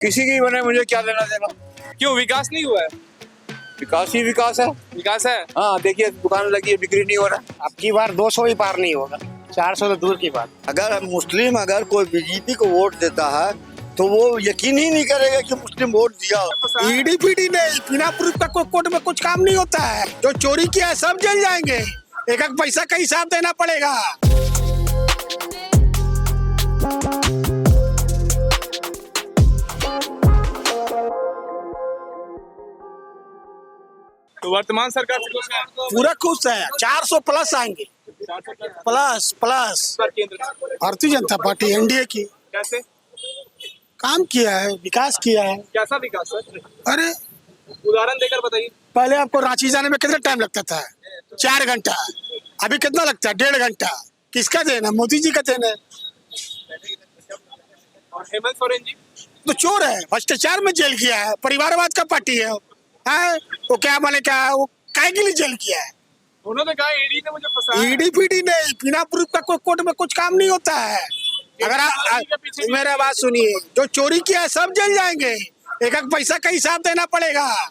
किसी की बने, मुझे क्या लेना देना। क्यों विकास नहीं हुआ है? विकास ही विकास है। विकास है। हाँ देखिए, दुकान लगी है, बिक्री नहीं हो रहा। अब की बार 200 ही पार नहीं होगा, 400 तो दूर की बात। अगर कोई बीजेपी को वोट देता है तो वो यकीन ही नहीं करेगा कि मुस्लिम वोट दिया। ईडी पीडी नहीं, बिना प्रूफ का कोर्ट में कुछ काम नहीं होता है। जो चोरी किया है सब जल जाएंगे, एक एक पैसा का हिसाब देना पड़ेगा। तो वर्तमान सरकार से खुश है? पूरा खुश है, 400 प्लस आएंगे, प्लस प्लस। केंद्र भारतीय जनता पार्टी एनडीए की कैसे? काम किया है, विकास किया है। कैसा विकास सर? अरे उदाहरण देकर बताइए। पहले आपको रांची जाने में कितना टाइम लगता था? 4 घंटा। अभी कितना लगता है? 1.5 घंटा। किसका देन है? मोदी जी का देन है। और हेमंत सोरेन जी तो चोर है, भ्रष्टाचार में जेल किया है, परिवारवाद का पार्टी है। वो क्या माने, क्या वो काय के लिए जेल किया है? उन्होंने कहा ईडी ने मुझे फंसाया है। ईडी पीडी नहीं, बिना प्रूफ का कोई कोर्ट में कुछ काम नहीं होता है। अगर मेरा बात सुनिए, जो चोरी किया है सब जल जाएंगे, एक एक पैसा का हिसाब देना पड़ेगा।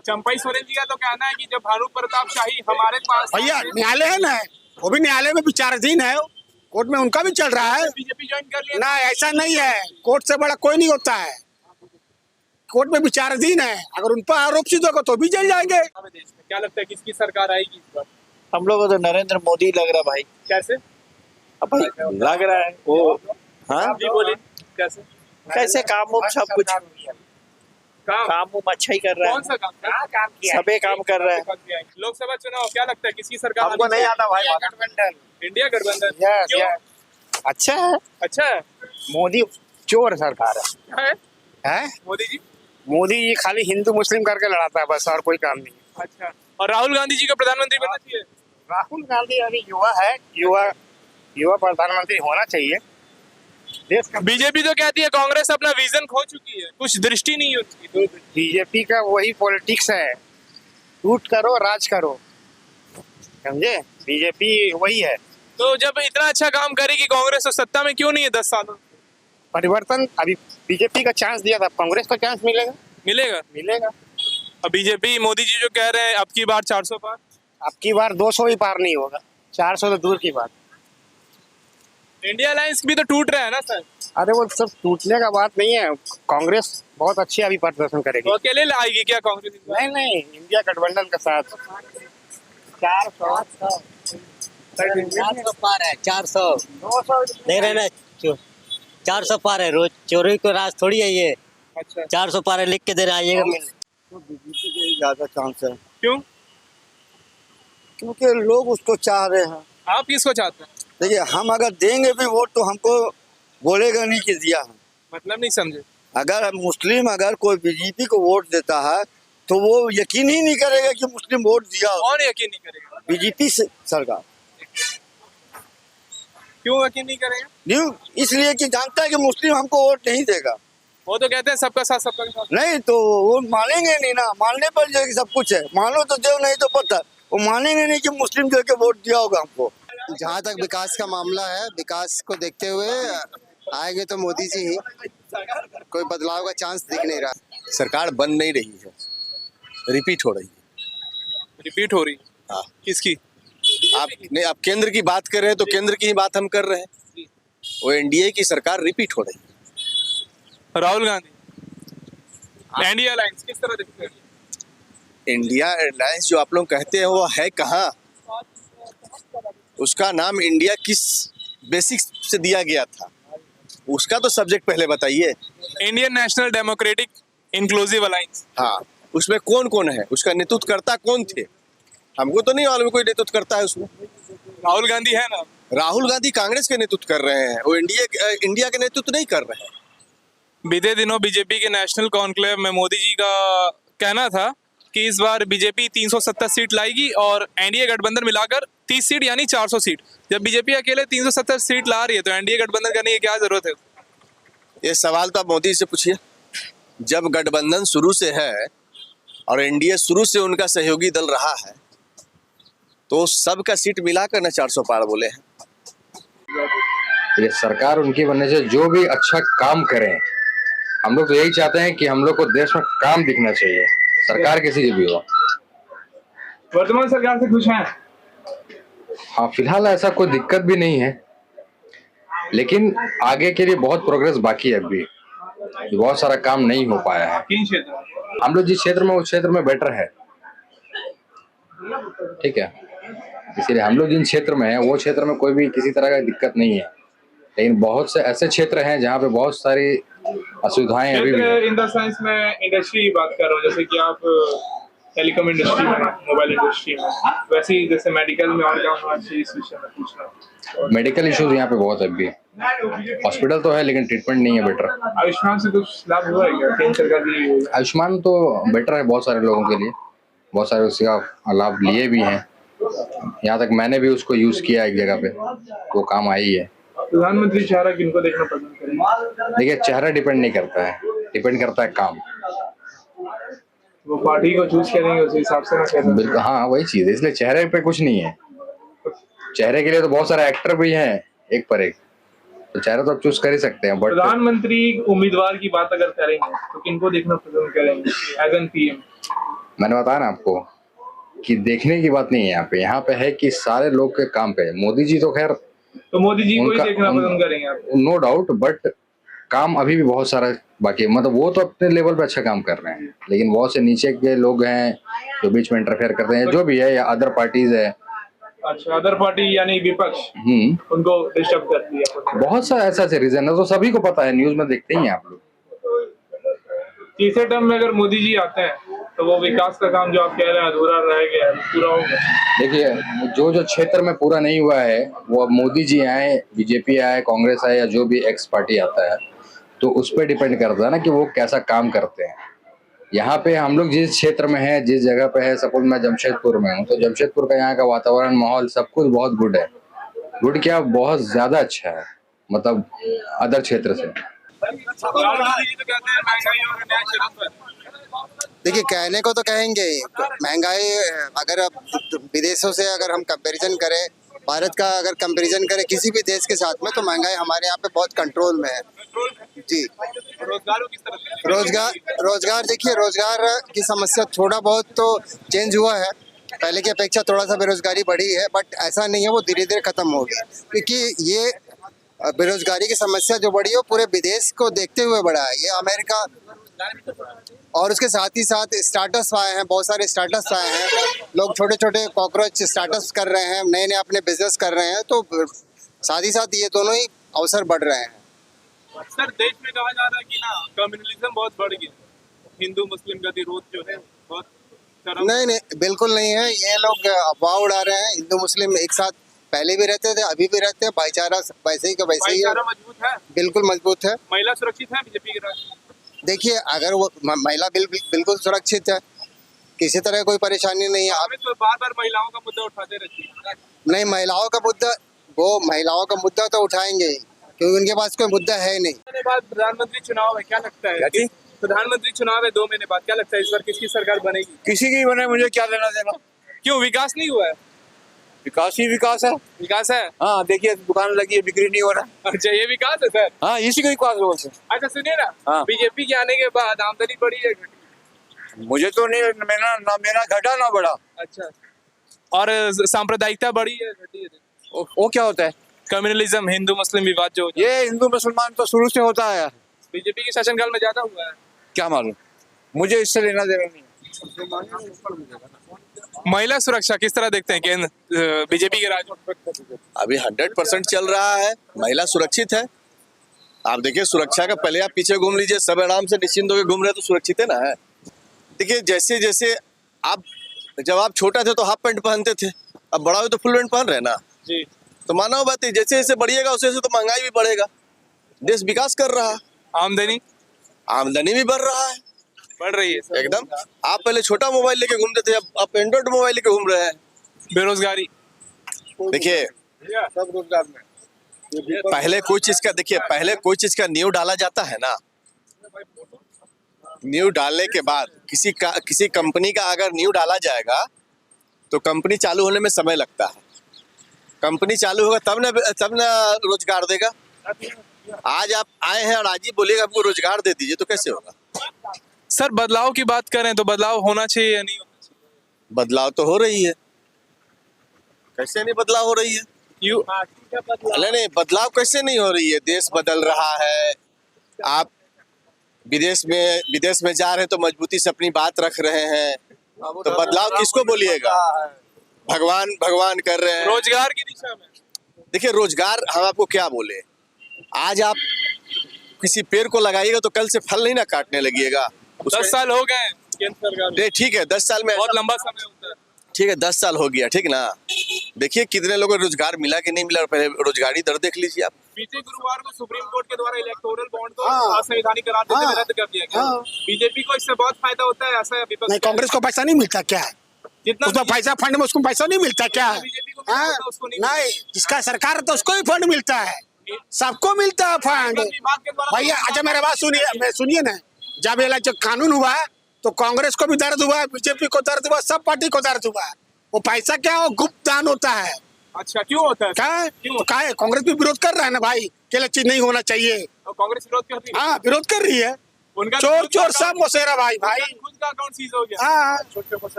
चंपई सोरेन जी का तो कहना है कि जब भानु प्रताप शाही हमारे पास भैया न्यायालय है ना, वो भी न्यायालय में विचाराधीन है, कोर्ट में उनका भी चल रहा है बीजेपी ज्वाइन कर लिया ना। ऐसा नहीं है, कोर्ट से बड़ा कोई नहीं होता है। कोर्ट में विचाराधीन है, अगर उन पर आरोप सिद्ध होगा तो भी जल जाएंगे। हमें देश में क्या लगता है किसकी सरकार आएगी इस बार? हम लोग को तो नरेंद्र मोदी लग रहा भाई। कैसे? अब भाई लग रहा है वो। हाँ जी बोलिए कैसे? कैसे काम उम सब कुछ काम उम अच्छा ही कर रहा कौन सा काम? सबे काम कर रहा है। लोकसभा चुनाव क्या लगता है किसकी सरकार हमको आनी नहीं चाहिए? आता भाई। इंडिया गठबंधन। यस क्यों? यस अच्छा है। अच्छा है। मोदी चोर सरकार है है। मोदी जी। मोदी जी खाली हिंदू मुस्लिम करके लड़ाता है बस, और कोई काम नहीं। अच्छा, और राहुल गांधी जी को प्रधानमंत्री बनना चाहिए? राहुल गांधी अभी युवा है, युवा प्रधानमंत्री होना चाहिए देश का। बीजेपी तो कहती है कांग्रेस अपना विजन खो चुकी है, कुछ दृष्टि नहीं है उसकी। बीजेपी का वही पॉलिटिक्स है, टूट करो राज करो, समझे? बीजेपी वही है। तो जब इतना अच्छा काम करेगी कांग्रेस तो सत्ता में क्यों नहीं है 10 सालों? परिवर्तन अभी बीजेपी का चांस दिया था, कांग्रेस को चांस मिलेगा। मिलेगा। अब बीजेपी मोदी जी जो कह रहे हैं अब की बार 400 पार। अब की बार 200 ही पार नहीं होगा, 400 तो दूर की बात। इंडिया अलायंस भी तो टूट रहा है ना सर? अरे वो सब टूटने का बात नहीं है, कांग्रेस बहुत अच्छी अभी प्रदर्शन करेगी। तो अकेले आएगी क्या कांग्रेस इस बार? नहीं, इंडिया गठबंधन के साथ 400 पार है, 400 200 नहीं रहना। 400 पार है, रोज चोरी को राज थोड़ी है ये। अच्छा 400 पार है, लिख के देना आइएगा मिलने। तो बीजेपी के ज्यादा चांस है, क्यों? क्योंकि लोग उसको चाह रहे हैं। आप किसको चाहते हैं? देखिए, हम अगर देंगे भी वोट तो हमको बोलेगा नहीं कि दिया है। मतलब नहीं समझे। अगर कोई बीजेपी को वोट देता है तो वो यकीन ही नहीं करेगा कि मुस्लिम वोट दिया। कौन यकीन नहीं करेगा? बीजेपी से सरकार क्यों यकीन नहीं करेगा? न्यू इसलिए कि जानता है कि मुस्लिम हमको वोट नहीं देगा। वो तो कहते हैं सबका साथ सबका विकास। नहीं तो वो मानेंगे नहीं ना, मानने पर जो है कि सब कुछ है, मानो तो देव नहीं तो पत्थर। वो मानेंगे नहीं कि मुस्लिम जो है कि वोट दिया होगा हमको। जहाँ तक विकास का मामला है, विकास को देखते हुए आएंगे तो मोदी जी ही। कोई बदलाव का चांस दिख नहीं रहा। सरकार बन नहीं रही है, रिपीट हो रही है। रिपीट हो रही है? हाँ। किसकी? आप केंद्र की बात कर रहे हैं तो केंद्र की ही बात हम कर रहे हैं। वो एनडीए की सरकार रिपीट हो रही है। राहुल गांधी इंडिया अलायंस किस तरह दिखते हैं? इंडिया अलायंस जो आप लोग कहते हैं वो है कहाँ? उसका नाम इंडिया किस बेसिक्स से दिया गया था, उसका तो सब्जेक्ट पहले बताइए। Indian national democratic inclusive alliance. हाँ, उसमें कौन कौन है, उसका नेतृत्वकर्ता कौन थे? हमको तो नहीं मालूम कोई नेतृत्व करता है उसमें। राहुल गांधी है ना? राहुल गांधी कांग्रेस के नेतृत्व कर रहे हैं, वो इंडिया के नेतृत्व नहीं कर रहे हैं। बीते दिनों बीजेपी के नेशनल कॉन्क्लेव में मोदी जी का कहना था कि इस बार बीजेपी 370 सीट लाएगी और एनडीए गठबंधन मिलाकर 30 सीट यानी 400 सीट। जब बीजेपी अकेले 370 सीट ला रही है तो एनडीए गठबंधन करने की क्या जरूरत है? ये सवाल तो आप मोदी से पूछिए। जब गठबंधन शुरू से है और एनडीए शुरू से उनका सहयोगी दल रहा है तो सबका सीट मिलाकर ना 400 पार बोले हैं। ये सरकार उनकी बनने से जो भी अच्छा काम करें हम लोग तो यही चाहते हैं कि हम लोग को देश में काम दिखना चाहिए, सरकार किसी की भी हो। वर्तमान सरकार से खुश हैं? हाँ, फिलहाल ऐसा कोई दिक्कत भी नहीं है, लेकिन आगे के लिए बहुत प्रोग्रेस बाकी है अभी, बहुत सारा काम नहीं हो पाया है। किन क्षेत्र में? हम लोग जिस क्षेत्र में, उस क्षेत्र में बेटर है, ठीक है। इसीलिए हम लोग जिन क्षेत्र में है वो क्षेत्र में कोई भी किसी तरह का दिक्कत नहीं है, लेकिन बहुत से ऐसे क्षेत्र हैं जहाँ पे बहुत सारी असुविधाएं अभी भी हैं। इन द सेंस में इंडस्ट्री की बात कर रहा हूँ, जैसे कि आप टेलीकॉम इंडस्ट्री में, मोबाइल इंडस्ट्री में, वैसे ही जैसे मेडिकल में और क्या होना चाहिए, इस विषय में पूछ रहा हूँ। मेडिकल इश्यूज यहाँ पे बहुत है अभी, हॉस्पिटल तो है लेकिन ट्रीटमेंट नहीं है बेटर। आयुष्मान से कुछ लाभ हुआ है क्या? केंद्र सरकार की आयुष्मान तो बेटर है बहुत सारे लोगों के लिए, बहुत सारे उसका लाभ लिए भी हैं। यहाँ तक मैंने भी उसको यूज किया एक जगह पे, वो काम आई है। प्रधानमंत्री चेहरा किनको देखना पसंद करेंगे? देखिए, चेहरा डिपेंड नहीं करता है, डिपेंड करता है काम। वो पार्टी को चूज करेंगे उस हिसाब से ना कहना। बिल्कुल, हाँ वही चीज है, इसलिए चेहरे पे कुछ नहीं है। चेहरे के लिए तो बहुत सारे एक्टर भी हैं एक पर एक, तो चेहरा तो आप चूज कर ही सकते हैं। बट प्रधानमंत्री उम्मीदवार की बात अगर करेंगे तो किनको देखना पसंद करेंगे एज एन पीएम? मैंने बताया ना आपको कि देखने की बात नहीं है, यहाँ पे है कि सारे लोग के काम पे। मोदी जी तो खैर, तो मोदी जी को ही देखना पसंद करेंगे आप? नो डाउट, बट काम अभी भी बहुत सारा बाकी है। मतलब वो तो अपने लेवल पे अच्छा काम कर रहे हैं, लेकिन बहुत से नीचे के लोग हैं जो बीच में इंटरफेयर करते हैं, जो भी है, या अदर पार्टीज है। अच्छा, अदर पार्टी यानी विपक्ष, उनको डिस्टर्ब कर दिया। बहुत सा ऐसा रीजन है, तो सभी को पता है, न्यूज में देखते ही हैं आप लोग। तीसरे टर्म में अगर मोदी जी आते हैं तो वो विकास का काम जो आप कह रहे हैं अधूरा रह गया है, पूरा होगा? देखिए, जो जो क्षेत्र में पूरा नहीं हुआ है, वो अब मोदी जी आए, बीजेपी आए, कांग्रेस आए, या जो भी एक्स पार्टी आता है, तो उस पर डिपेंड करता है ना कि वो कैसा काम करते हैं। यहाँ पे हम लोग जिस क्षेत्र में है, जिस जगह पे है, सपोज मैं जमशेदपुर में हूँ, तो जमशेदपुर का यहाँ का वातावरण, माहौल, सब कुछ बहुत गुड है। गुड क्या, बहुत ज्यादा अच्छा है, मतलब अदर क्षेत्र से। देखिए, कहने को तो कहेंगे ही, महंगाई अगर अब विदेशों से अगर हम कंपैरिजन करें, भारत का अगर कंपैरिजन करें किसी भी देश के साथ में, तो महंगाई हमारे यहाँ पे बहुत कंट्रोल में है जी। रोजगार देखिए, रोजगार की समस्या थोड़ा बहुत तो चेंज हुआ है, पहले की अपेक्षा थोड़ा सा बेरोजगारी बढ़ी है, बट ऐसा नहीं है वो धीरे धीरे खत्म होगी, क्योंकि ये बेरोजगारी की समस्या जो बढ़ी है वो पूरे विदेश को देखते हुए बढ़ा है। ये अमेरिका और उसके साथ ही साथ स्टार्टअप्स आए हैं, बहुत सारे स्टार्टअप्स आए हैं, लोग छोटे छोटे कॉकरोच स्टार्टअप्स कर रहे हैं, नए नए अपने बिजनेस कर रहे हैं, तो साथ ही साथ ये दोनों ही अवसर बढ़ रहे हैं। सर, देश में कहा जा रहा है कि ना कम्युनलिज्म बहुत बढ़ गया, हिंदू मुस्लिम गतिरोध जो है बहुत। नहीं, बिल्कुल नहीं है, ये लोग अफवाह उड़ा रहे हैं। हिंदू मुस्लिम एक साथ पहले भी रहते थे, अभी भी रहते हैं, भाईचारा वैसे ही का वैसे ही है, मजबूत है, बिल्कुल मजबूत है। महिला सुरक्षित है बीजेपी के राज? देखिए, अगर वो महिला बिल्कुल सुरक्षित है, किसी तरह कोई परेशानी नहीं है। आप तो बार बार महिलाओं का मुद्दा उठाते रहती है। नहीं, महिलाओं का मुद्दा तो उठाएंगे ही, क्योंकि उनके पास कोई मुद्दा है नहीं। 2 महीने बाद प्रधानमंत्री चुनाव है, क्या लगता है? प्रधानमंत्री चुनाव है 2 महीने बाद, क्या लगता है इस बार किसकी सरकार बनेगी? किसी की बने, मुझे क्या लेना देना। क्यों, विकास नहीं हुआ है? विकास ही विकास है। विकास है? हाँ, देखिए दुकान लगी है, बिक्री नहीं हो रहा। अच्छा, ये विकास है सर? हाँ, इसी को विकास बोल से। अच्छा सुनिए ना, हाँ। बीजेपी के आने के बाद आमदनी बढ़ी है घटी? मुझे तो नहीं, मेरा घटा ना बढ़ा। अच्छा, और सांप्रदायिकता बढ़ी है घटी है? वो क्या होता है? कम्युनलिज्म, हिंदू मुस्लिम विवाद जो ये हिंदू मुसलमान तो शुरू से होता है। बीजेपी के शासनकाल में ज्यादा हुआ है? क्या मालूम, मुझे इससे लेना देना नहीं। महिला सुरक्षा किस तरह देखते हैं केंद्र बीजेपी के राज में? अभी 100% चल रहा है, महिला सुरक्षित है। आप देखिए, सुरक्षा का पहले आप पीछे घूम लीजिए, सब आराम से निश्चिंत होकर घूम रहे तो सुरक्षित है ना है। देखिए, जैसे जैसे आप, जब आप छोटा थे तो हाफ पैंट पहनते थे, अब बड़ा हो तो फुल पैंट पहन रहे ना जी। तो मानो बात है, जैसे जैसे बढ़िएगा वैसे वैसे तो महंगाई भी बढ़ेगा, देश विकास कर रहा है, आमदनी भी बढ़ रहा है, बढ़ रही है एकदम। आप पहले छोटा मोबाइल लेके घूमते थे, अब आप एंड्रॉइड मोबाइल लेके घूम रहे हैं। बेरोजगारी देखिए, सब रोजगार में पहले कोई चीज का नींव डाला जाता है ना, नींव डालने के बाद किसी कंपनी का अगर नींव डाला जाएगा तो कंपनी चालू होने में समय लगता है। कंपनी चालू होगा तब ना रोजगार देगा। आज आप आए हैं और आज ही बोलिएगा आपको रोजगार दे दीजिए, तो कैसे होगा? सर बदलाव की बात करें तो बदलाव होना चाहिए या नहीं होना चाहिए? बदलाव तो हो रही है, कैसे नहीं बदलाव हो रही है? यू नहीं, बदलाव कैसे नहीं हो रही है? देश बदल रहा है, आप विदेश में जा रहे हैं तो मजबूती से अपनी बात रख रहे हैं, तो बदलाव किसको बोलिएगा? भगवान भगवान कर रहे हैं। रोजगार की दिशा में देखिए रोजगार, हम आपको क्या बोले, आज आप किसी पेड़ को लगाइएगा तो कल से फल नहीं ना काटने लगिएगा। 10 साल हो गए केंद्र सरकार में। नहीं ठीक है, 10 साल में बहुत लंबा समय होता है। ठीक है, 10 साल हो गया, ठीक ना। देखिए कितने लोगों को रोजगार मिला कि नहीं मिला, पहले रोजगारी दर देख लीजिए आप। बीते गुरुवार को सुप्रीम कोर्ट के द्वारा इलेक्टोरल बॉन्ड को असंवैधानिक करार देते हुए रद्द कर दिया गया। बीजेपी को इससे बहुत फायदा होता है, ऐसा विपक्ष नहीं, कांग्रेस को पैसा नहीं मिलता क्या? जितना उसमें पैसा फंड में उसको पैसा नहीं मिलता क्या? बीजेपी को मिलता था, उसको नहीं नहीं, जिसका सरकार है तो उसको ही फंड मिलता है, सबको मिलता है फंड। विभाग के द्वारा भैया अच्छा मेरे बात सुनिए ना, जब ये जो कानून हुआ तो कांग्रेस को भी दर्द हुआ, बीजेपी को दर्द हुआ, सब पार्टी को दर्द हुआ। वो पैसा क्या हो, गुप्त दान होता है। अच्छा क्यों होता है? क्या है? तो क्या है, कांग्रेस भी विरोध कर रहा है ना भाई, केला चीज नहीं होना चाहिए। और कांग्रेस विरोध करती है? हाँ विरोध कर रही है, उनका चोर चोर सब मोसेरा भाई भाई। खुद का अकाउंट सीज हो गया। हाँ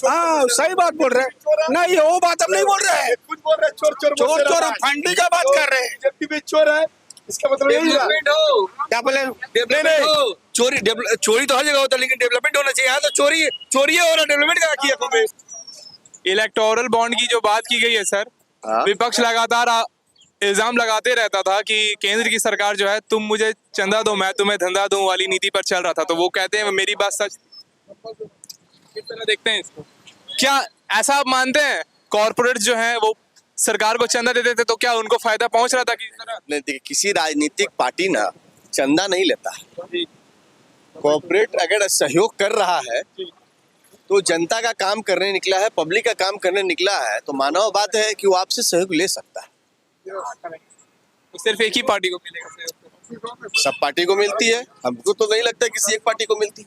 हाँ सही बात बोल रहे हैं। नहीं वो बात हम नहीं बोल रहे हैं, चोर चोर हम फंडी का बात कर रहे हैं। जब भी चोर है इसका मतलब यही है। क्या बोले? चोरी तो हर जगह होता है, लेकिन डेवलपमेंट होना चाहिए। यहाँ तो चोरी हो रहा, डेवलपमेंट कहाँ किया तुमने? इलेक्टोरल बॉन्ड की जो बात की गई है सर, विपक्ष लगातार इल्जाम लगाते रहता था कि केंद्र की सरकार जो है तुम मुझे चंदा दो मैं तुम्हें धंधा दूं वाली नीति पर चल रहा था। तो वो कहते हैं मेरी बात सच, किस तरह देखते हैं इसको? क्या ऐसा आप मानते हैं कॉर्पोरेट जो है वो सरकार को चंदा देते थे तो क्या उनको फायदा पहुंच रहा था किस तरह? नहीं देखिए, किसी राजनीतिक पार्टी ना चंदा नहीं लेता है। कॉर्पोरेट अगर सहयोग कर रहा है तो जनता का काम करने निकला है, पब्लिक का काम करने निकला है, तो मानव बात है कि वो आपसे सहयोग ले सकता है। तो सिर्फ एक ही पार्टी को मिलेगा? सब पार्टी को मिलती है, हमको तो नहीं लगता किसी एक पार्टी को मिलती है।